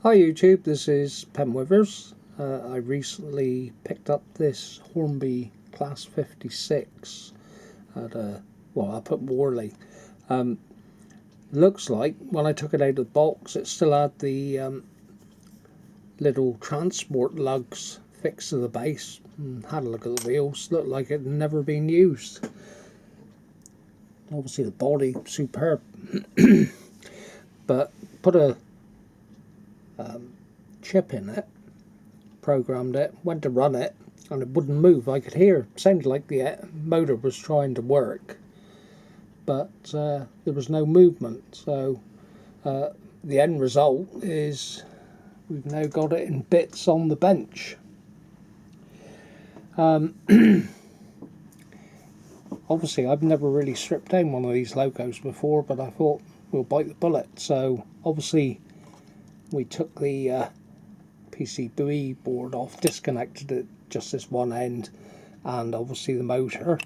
Hi YouTube, this is Penwithers. I recently picked up this Hornby Class 56 at up at Worley. Looks like when I took it out of the box it still had the little transport lugs fixed to the base. Had a look at the wheels, looked like it had never been used. Obviously the body superb, but put a chip in it, programmed it, went to run it, and it wouldn't move. I could hear, it sounded like the motor was trying to work, but there was no movement. So the end result is we've now got it in bits on the bench. Obviously I've never really stripped down one of these locos before, but I thought we'll bite the bullet. So obviously we took the PCB board off, disconnected it, just this one end, and obviously the motor.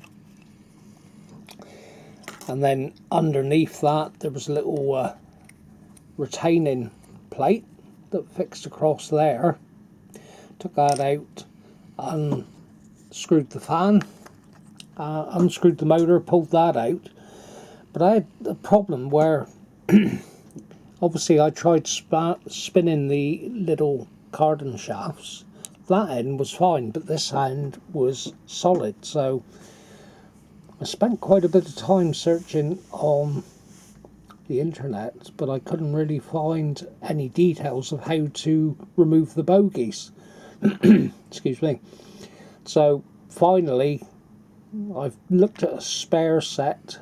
And then underneath that there was a little retaining plate that fixed across there. Took that out, unscrewed the fan, unscrewed the motor, pulled that out. But I had a problem where obviously I tried spinning the little cardan shafts. That end was fine, but this end was solid. So I spent quite a bit of time searching on the internet, but I couldn't really find any details of how to remove the bogies. Excuse me. So finally I've looked at a spare set,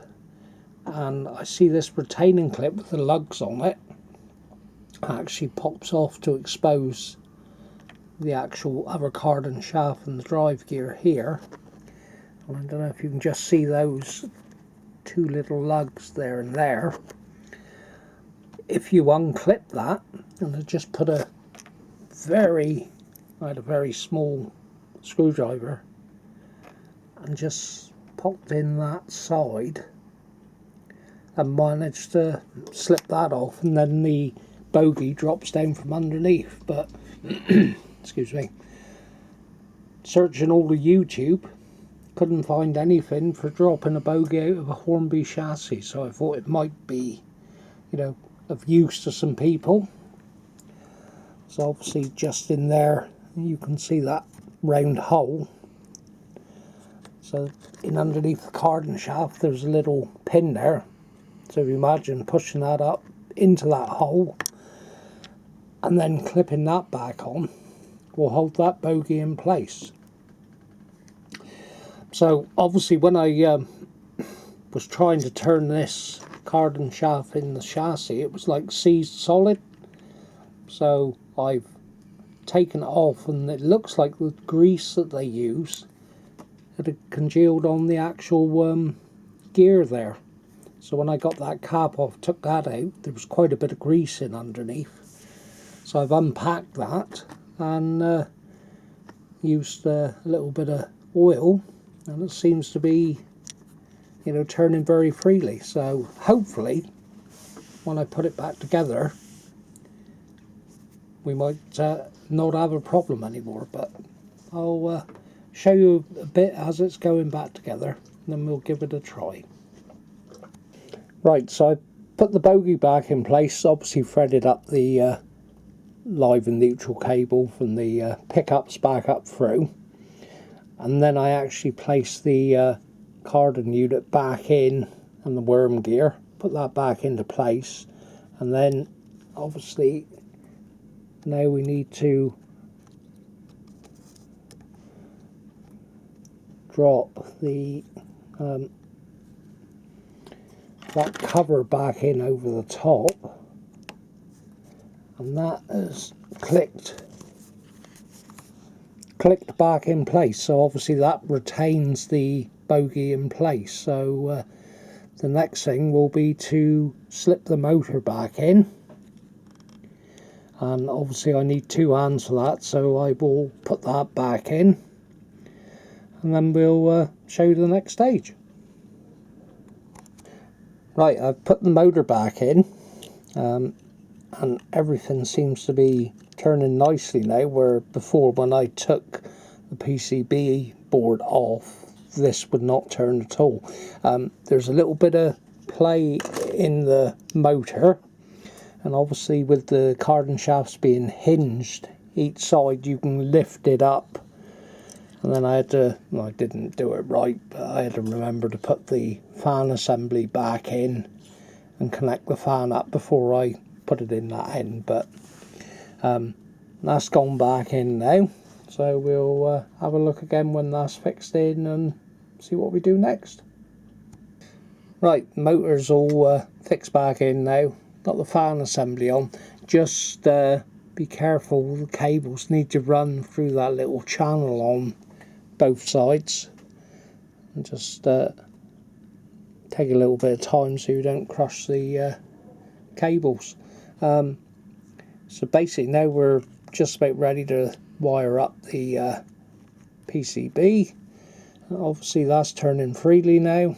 and I see this retaining clip with the lugs on it actually pops off to expose the actual other cardan shaft and the drive gear here. And I don't know if you can just see those two little lugs there and there. If you unclip that, and I just put I had a very small screwdriver and just popped in that side and managed to slip that off, and then the bogie drops down from underneath. But excuse me, searching all the YouTube, couldn't find anything for dropping a bogie out of a Hornby chassis, so I thought it might be, of use to some people. So obviously just in there you can see that round hole. So in underneath the cardan shaft there's a little pin there. So if you imagine pushing that up into that hole and then clipping that back on will hold that bogie in place. So obviously when I was trying to turn this cardan shaft in the chassis, it was like seized solid. So I've taken it off, and it looks like the grease that they use had congealed on the actual gear there. So when I got that cap off, took that out, there was quite a bit of grease in underneath. So I've unpacked that and used a little bit of oil, and it seems to be, turning very freely. So hopefully when I put it back together we might not have a problem anymore. But I'll show you a bit as it's going back together, and then we'll give it a try. Right, so I put the bogie back in place, obviously threaded up the live and neutral cable from the pickups back up through, and then I actually placed the cardan unit back in, and the worm gear, put that back into place. And then obviously now we need to drop the that cover back in over the top, and that is clicked back in place. So obviously that retains the bogie in place. So the next thing will be to slip the motor back in, and obviously I need two hands for that, so I will put that back in, and then we'll show you the next stage. Right, I've put the motor back in. and everything seems to be turning nicely now, where before when I took the PCB board off, this would not turn at all. There's a little bit of play in the motor, and obviously with the carding shafts being hinged each side, you can lift it up. And then I had to, well, I didn't do it right, but I had to remember to put the fan assembly back in and connect the fan up before I put it in that end. But that's gone back in now, so we'll have a look again when that's fixed in and see what we do next. Right, motor's all fixed back in now, got the fan assembly on. Just be careful, the cables need to run through that little channel on both sides, and just take a little bit of time so you don't crush the cables. So basically now we're just about ready to wire up the PCB. Obviously that's turning freely now,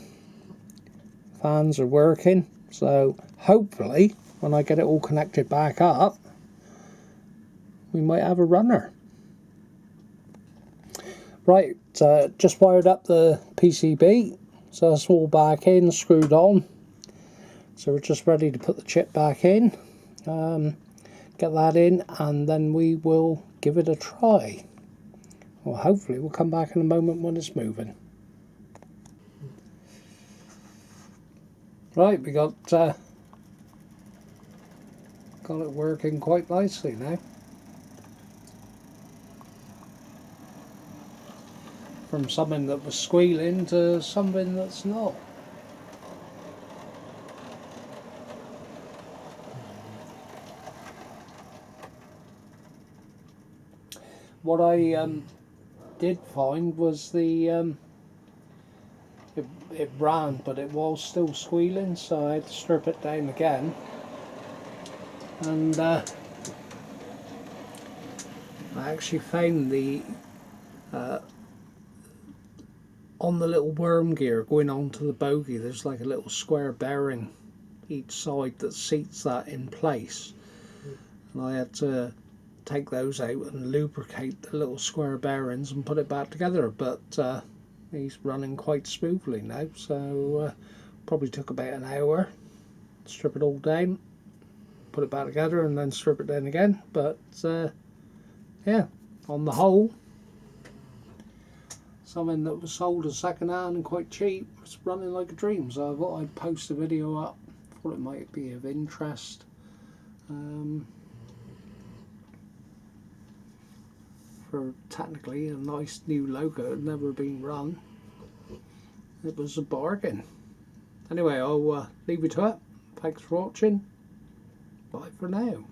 fans are working, so hopefully when I get it all connected back up we might have a runner. Right, just wired up the PCB, so that's all back in, screwed on. So we're just ready to put the chip back in, get that in, and then we will give it a try. Well, hopefully we'll come back in a moment when it's moving. Right, we got it working quite nicely now. From something that was squealing to something that's not. What I did find was the it ran, but it was still squealing, so I had to strip it down again. And I actually found the on the little worm gear going onto the bogie, there's like a little square bearing each side that seats that in place, and I had to take those out and lubricate the little square bearings and put it back together, but he's running quite smoothly now, so probably took about an hour. Strip it all down, put it back together, and then strip it down again, but yeah, on the whole, something that was sold as second hand and quite cheap, it's running like a dream. So I thought I'd post a video up, thought it might be of interest. For technically a nice new logo, it had never been run. It was a bargain. Anyway, I'll leave you to it. Thanks for watching. Bye for now.